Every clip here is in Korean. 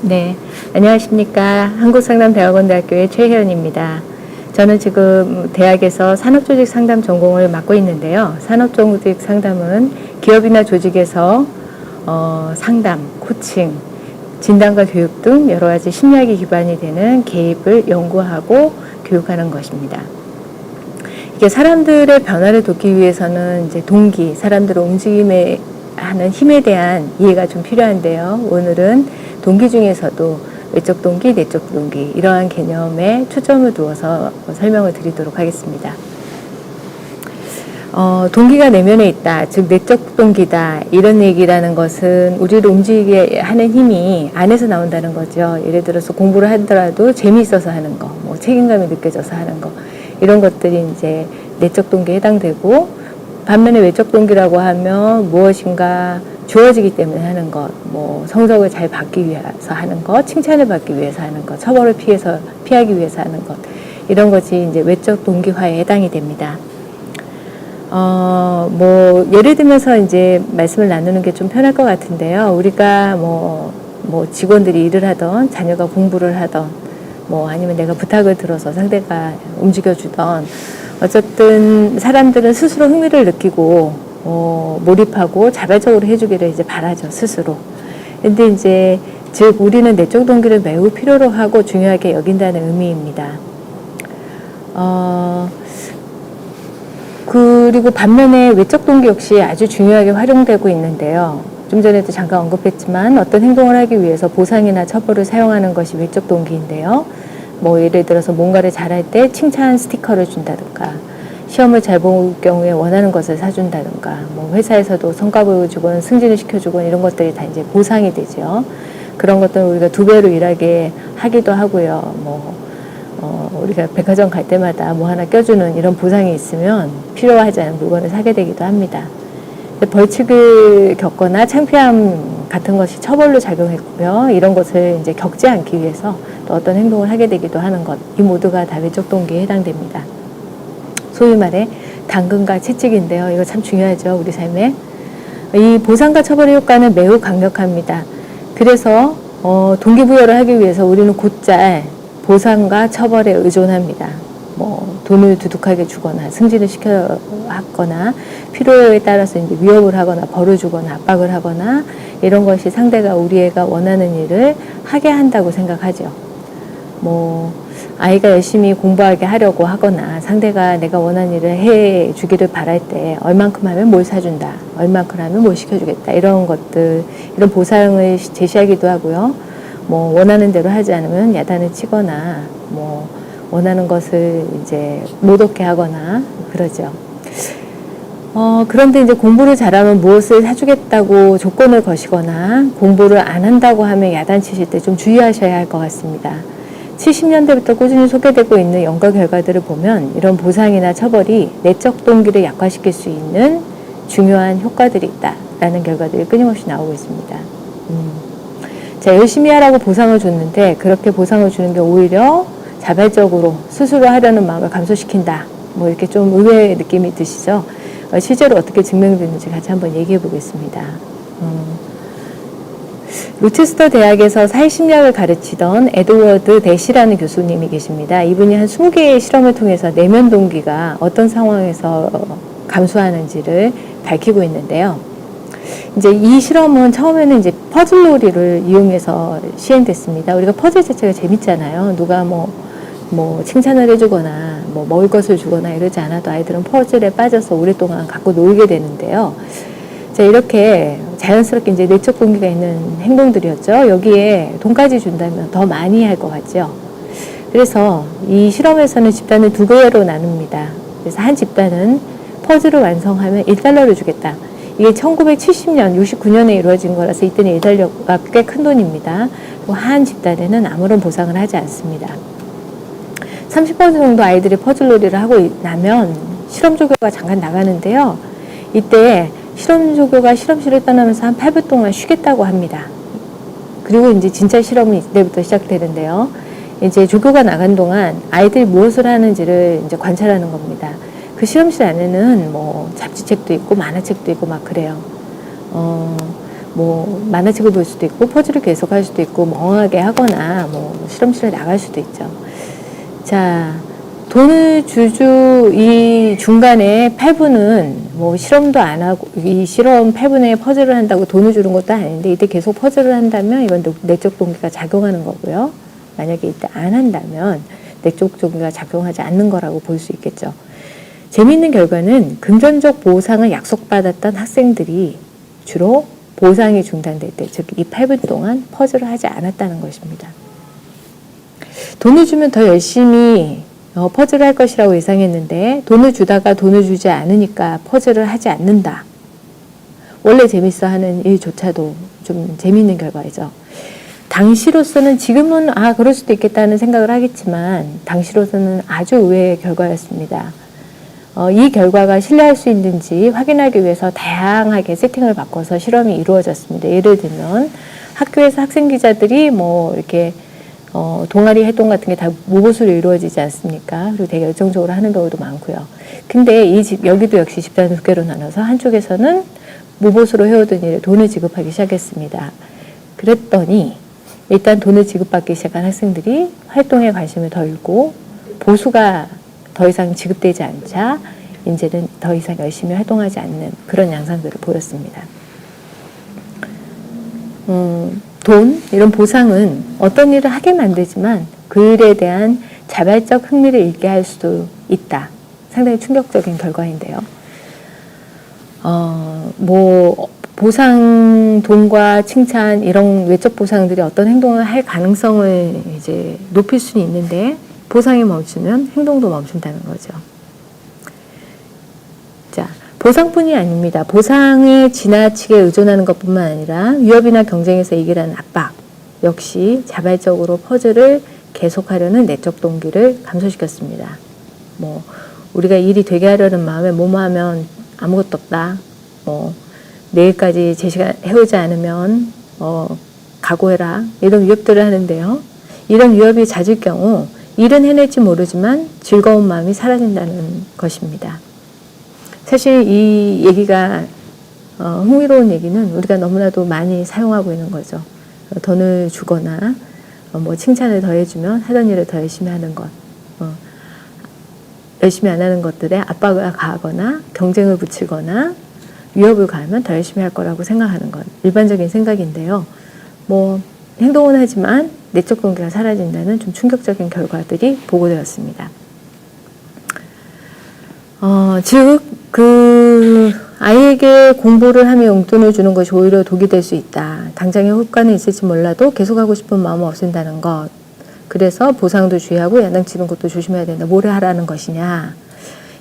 네, 안녕하십니까. 한국상담대학원대학교의 최혜연입니다. 저는 지금 대학에서 산업조직 상담 전공을 맡고 있는데요. 산업조직 상담은 기업이나 조직에서 상담, 코칭, 진단과 교육 등 여러 가지 심리학이 기반이 되는 개입을 연구하고 교육하는 것입니다. 이게 사람들의 변화를 돕기 위해서는 이제 동기, 사람들의 움직임에 하는 힘에 대한 이해가 좀 필요한데요. 오늘은 동기 중에서도 외적 동기, 내적 동기 이러한 개념에 초점을 두어서 설명을 드리도록 하겠습니다. 동기가 내면에 있다, 즉 내적 동기다 이런 얘기라는 것은 우리를 움직이게 하는 힘이 안에서 나온다는 거죠. 예를 들어서 공부를 하더라도 재미있어서 하는 거, 뭐 책임감이 느껴져서 하는 거 이런 것들이 이제 내적 동기에 해당되고, 반면에 외적 동기라고 하면 무엇인가 주어지기 때문에 하는 것, 뭐 성적을 잘 받기 위해서 하는 것, 칭찬을 받기 위해서 하는 것, 처벌을 피하기 위해서 하는 것 이런 것이 이제 외적 동기화에 해당이 됩니다. 뭐 예를 들면서 이제 말씀을 나누는 게 좀 편할 것 같은데요. 우리가 뭐 직원들이 일을 하던, 자녀가 공부를 하던, 뭐 아니면 내가 부탁을 들어서 상대가 움직여주던, 어쨌든 사람들은 스스로 흥미를 느끼고 몰입하고 자발적으로 해주기를 이제 바라죠, 스스로. 근데 이제 즉 우리는 내적 동기를 매우 필요로 하고 중요하게 여긴다는 의미입니다. 그리고 반면에 외적 동기 역시 아주 중요하게 활용되고 있는데요. 좀 전에도 잠깐 언급했지만 어떤 행동을 하기 위해서 보상이나 처벌을 사용하는 것이 외적 동기인데요. 뭐 예를 들어서 뭔가를 잘할 때 칭찬 스티커를 준다든가, 시험을 잘 볼 경우에 원하는 것을 사준다든가, 뭐 회사에서도 성과 보여주건 승진을 시켜주건 이런 것들이 다 이제 보상이 되죠. 그런 것들은 우리가 2배로 일하게 하기도 하고요. 우리가 백화점 갈 때마다 뭐 하나 껴주는 이런 보상이 있으면 필요하지 않은 물건을 사게 되기도 합니다. 벌칙을 겪거나 창피함 같은 것이 처벌로 작용했고요. 이런 것을 이제 겪지 않기 위해서 또 어떤 행동을 하게 되기도 하는 것, 이 모두가 다 외적 동기에 해당됩니다. 소위 말해 당근과 채찍인데요. 이거 참 중요하죠, 우리 삶에. 이 보상과 처벌의 효과는 매우 강력합니다. 그래서 동기부여를 하기 위해서 우리는 곧잘 보상과 처벌에 의존합니다. 뭐 돈을 두둑하게 주거나 승진을 시켜하거나, 필요에 따라서 이제 위협을 하거나 벌을 주거나 압박을 하거나, 이런 것이 상대가 우리 애가 원하는 일을 하게 한다고 생각하죠. 뭐 아이가 열심히 공부하게 하려고 하거나, 상대가 내가 원하는 일을 해 주기를 바랄 때 얼만큼 하면 뭘 사준다, 얼만큼 하면 뭘 시켜주겠다, 이런 것들, 이런 보상을 제시하기도 하고요. 뭐 원하는 대로 하지 않으면 야단을 치거나, 뭐 원하는 것을 이제 못 얻게 하거나 그러죠. 그런데 이제 공부를 잘하면 무엇을 사주겠다고 조건을 거시거나, 공부를 안 한다고 하면 야단치실 때 좀 주의하셔야 할 것 같습니다. 70년대부터 꾸준히 소개되고 있는 연구 결과들을 보면 이런 보상이나 처벌이 내적 동기를 약화시킬 수 있는 중요한 효과들이 있다라는 결과들이 끊임없이 나오고 있습니다. 자, 열심히 하라고 보상을 줬는데 그렇게 보상을 주는 게 오히려 자발적으로 스스로 하려는 마음을 감소시킨다, 뭐 이렇게 좀 의외의 느낌이 드시죠? 실제로 어떻게 증명되는지 같이 한번 얘기해 보겠습니다. 로체스터 대학에서 사회심리학을 가르치던 에드워드 대시라는 교수님이 계십니다. 이분이 한 20개의 실험을 통해서 내면 동기가 어떤 상황에서 감소하는지를 밝히고 있는데요. 이제 이 실험은 처음에는 이제 퍼즐놀이를 이용해서 시행됐습니다. 우리가 퍼즐 자체가 재밌잖아요. 누가 뭐 칭찬을 해주거나 뭐 먹을 것을 주거나 이러지 않아도 아이들은 퍼즐에 빠져서 오랫동안 갖고 놀게 되는데요. 자, 이렇게 자연스럽게 이제 내적 동기가 있는 행동들이었죠. 여기에 돈까지 준다면 더 많이 할 것 같죠. 그래서 이 실험에서는 집단을 2개로 나눕니다. 그래서 한 집단은 퍼즐을 완성하면 $1를 주겠다. 이게 1970년, 69년에 이루어진 거라서 이때는 $1가 꽤 큰 돈입니다. 그리고 한 집단에는 아무런 보상을 하지 않습니다. 30번 정도 아이들이 퍼즐놀이를 하고 나면 실험 조교가 잠깐 나가는데요. 이때 실험 조교가 실험실을 떠나면서 한 8분 동안 쉬겠다고 합니다. 그리고 이제 진짜 실험은 이때부터 시작되는데요. 이제 조교가 나간 동안 아이들이 무엇을 하는지를 이제 관찰하는 겁니다. 그 실험실 안에는 뭐 잡지책도 있고 만화책도 있고 막 그래요. 뭐 만화책을 볼 수도 있고 퍼즐을 계속할 수도 있고 멍하게 하거나 뭐 실험실에 나갈 수도 있죠. 자, 돈을 주주 이 중간에 패분은 뭐 실험도 안 하고 이 실험 패분에 퍼즐을 한다고 돈을 주는 것도 아닌데 이때 계속 퍼즐을 한다면 이건 내적 동기가 작용하는 거고요. 만약에 이때 안 한다면 내적 동기가 작용하지 않는 거라고 볼 수 있겠죠. 재미있는 결과는 금전적 보상을 약속받았던 학생들이 주로 보상이 중단될 때, 즉 이 8분 동안 퍼즐을 하지 않았다는 것입니다. 돈을 주면 더 열심히 퍼즐을 할 것이라고 예상했는데 돈을 주다가 돈을 주지 않으니까 퍼즐을 하지 않는다. 원래 재밌어 하는 일조차도 좀 재미있는 결과이죠. 당시로서는 지금은 그럴 수도 있겠다는 생각을 하겠지만 당시로서는 아주 의외의 결과였습니다. 이 결과가 신뢰할 수 있는지 확인하기 위해서 다양하게 세팅을 바꿔서 실험이 이루어졌습니다. 예를 들면 학교에서 학생 기자들이 뭐 이렇게 동아리 활동 같은 게 다 무보수로 이루어지지 않습니까? 그리고 되게 열정적으로 하는 경우도 많고요. 근데 여기도 역시 집단 두 개로 나눠서 한쪽에서는 무보수로 해오던 일에 돈을 지급하기 시작했습니다. 그랬더니 일단 돈을 지급받기 시작한 학생들이 활동에 관심을 덜고 보수가 더 이상 지급되지 않자 이제는 더 이상 열심히 활동하지 않는 그런 양상들을 보였습니다. 돈, 이런 보상은 어떤 일을 하게 만들지만 그 일에 대한 자발적 흥미를 잃게 할 수도 있다. 상당히 충격적인 결과인데요. 보상, 돈과 칭찬, 이런 외적 보상들이 어떤 행동을 할 가능성을 이제 높일 수는 있는데 보상이 멈추면 행동도 멈춘다는 거죠. 자, 보상뿐이 아닙니다. 보상에 지나치게 의존하는 것뿐만 아니라 위협이나 경쟁에서 이기라는 압박 역시 자발적으로 퍼즐을 계속하려는 내적 동기를 감소시켰습니다. 뭐 우리가 일이 되게 하려는 마음에 뭐뭐 하면 아무것도 없다. 내일까지 제시가 해오지 않으면 각오해라. 이런 위협들을 하는데요. 이런 위협이 잦을 경우 일은 해낼지 모르지만 즐거운 마음이 사라진다는 것입니다. 사실 이 얘기가 흥미로운 얘기는 우리가 너무나도 많이 사용하고 있는 거죠. 돈을 주거나 뭐 칭찬을 더해주면 하던 일을 더 열심히 하는 것, 열심히 안 하는 것들에 압박을 가하거나 경쟁을 붙이거나 위협을 가하면 더 열심히 할 거라고 생각하는 것, 일반적인 생각인데요. 뭐 행동은 하지만 내적 동기가 사라진다는 좀 충격적인 결과들이 보고되었습니다. 즉, 아이에게 공부를 하며 용돈을 주는 것이 오히려 독이 될 수 있다. 당장의 효과는 있을지 몰라도 계속하고 싶은 마음은 없앤다는 것. 그래서 보상도 주의하고 야단치는 것도 조심해야 된다. 뭘 하라는 것이냐.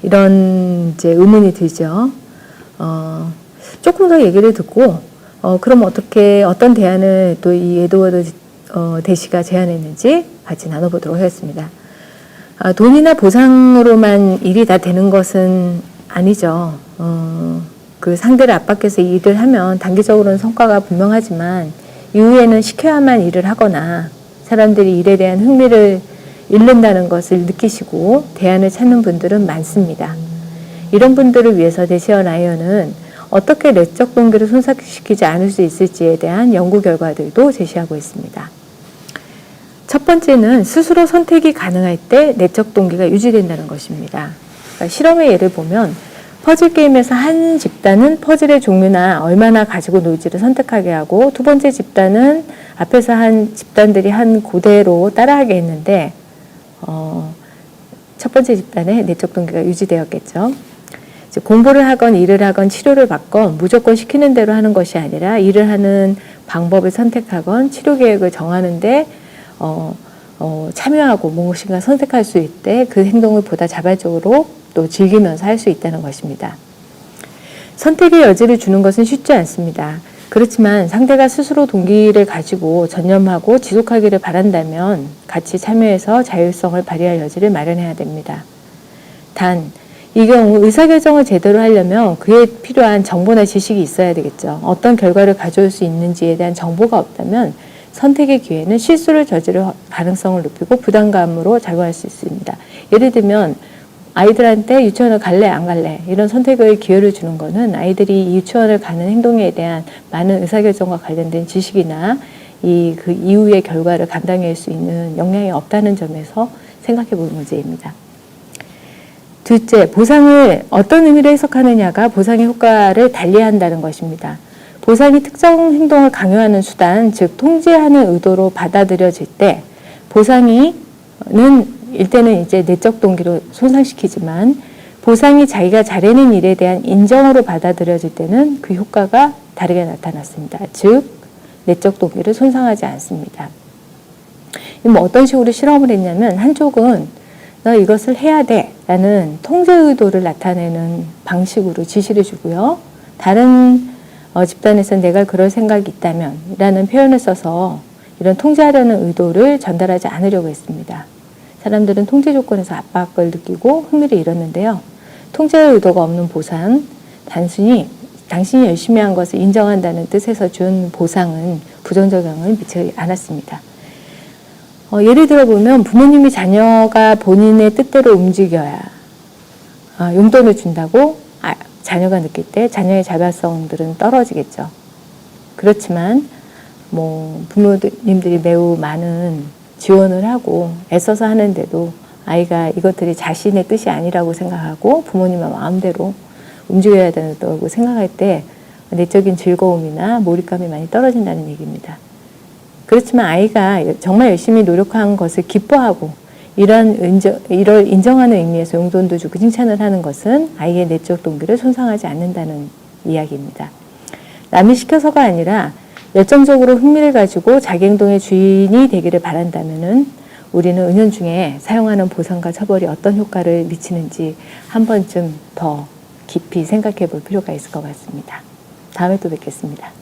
이런 이제 의문이 들죠. 조금 더 얘기를 듣고, 그럼 어떤 대안을 또 이 에드워드 대시가 제안했는지 같이 나눠보도록 하겠습니다. 돈이나 보상으로만 일이 다 되는 것은 아니죠. 그 상대를 압박해서 일을 하면 단기적으로는 성과가 분명하지만 이후에는 시켜야만 일을 하거나 사람들이 일에 대한 흥미를 잃는다는 것을 느끼시고 대안을 찾는 분들은 많습니다. 이런 분들을 위해서 대시어 라이언은 어떻게 내적 동기를 손상시키지 않을 수 있을지에 대한 연구 결과들도 제시하고 있습니다. 첫 번째는 스스로 선택이 가능할 때 내적 동기가 유지된다는 것입니다. 그러니까 실험의 예를 보면 퍼즐 게임에서 한 집단은 퍼즐의 종류나 얼마나 가지고 놀지를 선택하게 하고 두 번째 집단은 앞에서 한 집단들이 한 그대로 따라하게 했는데 첫 번째 집단의 내적 동기가 유지되었겠죠. 공부를 하건 일을 하건 치료를 받건 무조건 시키는 대로 하는 것이 아니라 일을 하는 방법을 선택하건 치료 계획을 정하는데 참여하고 무엇인가 선택할 수 있대 그 행동을 보다 자발적으로 또 즐기면서 할 수 있다는 것입니다. 선택의 여지를 주는 것은 쉽지 않습니다. 그렇지만 상대가 스스로 동기를 가지고 전념하고 지속하기를 바란다면 같이 참여해서 자율성을 발휘할 여지를 마련해야 됩니다. 단, 이 경우 의사결정을 제대로 하려면 그에 필요한 정보나 지식이 있어야 되겠죠. 어떤 결과를 가져올 수 있는지에 대한 정보가 없다면 선택의 기회는 실수를 저지를 가능성을 높이고 부담감으로 작용할 수 있습니다. 예를 들면 아이들한테 유치원을 갈래 안 갈래 이런 선택을 기회를 주는 거는 아이들이 이 유치원을 가는 행동에 대한 많은 의사결정과 관련된 지식이나 그 이후의 결과를 감당할 수 있는 역량이 없다는 점에서 생각해 볼 문제입니다. 둘째, 보상을 어떤 의미로 해석하느냐가 보상의 효과를 달리한다는 것입니다. 보상이 특정 행동을 강요하는 수단, 즉 통제하는 의도로 받아들여질 때 보상이 일때는 이제 내적 동기로 손상시키지만 보상이 자기가 잘해낸 일에 대한 인정으로 받아들여질 때는 그 효과가 다르게 나타났습니다. 즉 내적 동기를 손상하지 않습니다. 뭐 어떤 식으로 실험을 했냐면 한쪽은 너 이것을 해야 돼 라는 통제 의도를 나타내는 방식으로 지시를 주고요. 다른 집단에서는 내가 그럴 생각이 있다면 라는 표현을 써서 이런 통제하려는 의도를 전달하지 않으려고 했습니다. 사람들은 통제 조건에서 압박을 느끼고 흥미를 잃었는데요. 통제의 의도가 없는 보상, 단순히 당신이 열심히 한 것을 인정한다는 뜻에서 준 보상은 부정적용을 미치지 않았습니다. 예를 들어 보면 부모님이 자녀가 본인의 뜻대로 움직여야 용돈을 준다고 자녀가 느낄 때 자녀의 자발성들은 떨어지겠죠. 그렇지만 부모님들이 매우 많은 지원을 하고 애써서 하는데도 아이가 이것들이 자신의 뜻이 아니라고 생각하고 부모님의 마음대로 움직여야 된다고 생각할 때 내적인 즐거움이나 몰입감이 많이 떨어진다는 얘기입니다. 그렇지만 아이가 정말 열심히 노력한 것을 기뻐하고 이를 인정하는 의미에서 용돈도 주고 칭찬을 하는 것은 아이의 내적 동기를 손상하지 않는다는 이야기입니다. 남이 시켜서가 아니라 열정적으로 흥미를 가지고 자기 행동의 주인이 되기를 바란다면은 우리는 은연중에 사용하는 보상과 처벌이 어떤 효과를 미치는지 한 번쯤 더 깊이 생각해 볼 필요가 있을 것 같습니다. 다음에 또 뵙겠습니다.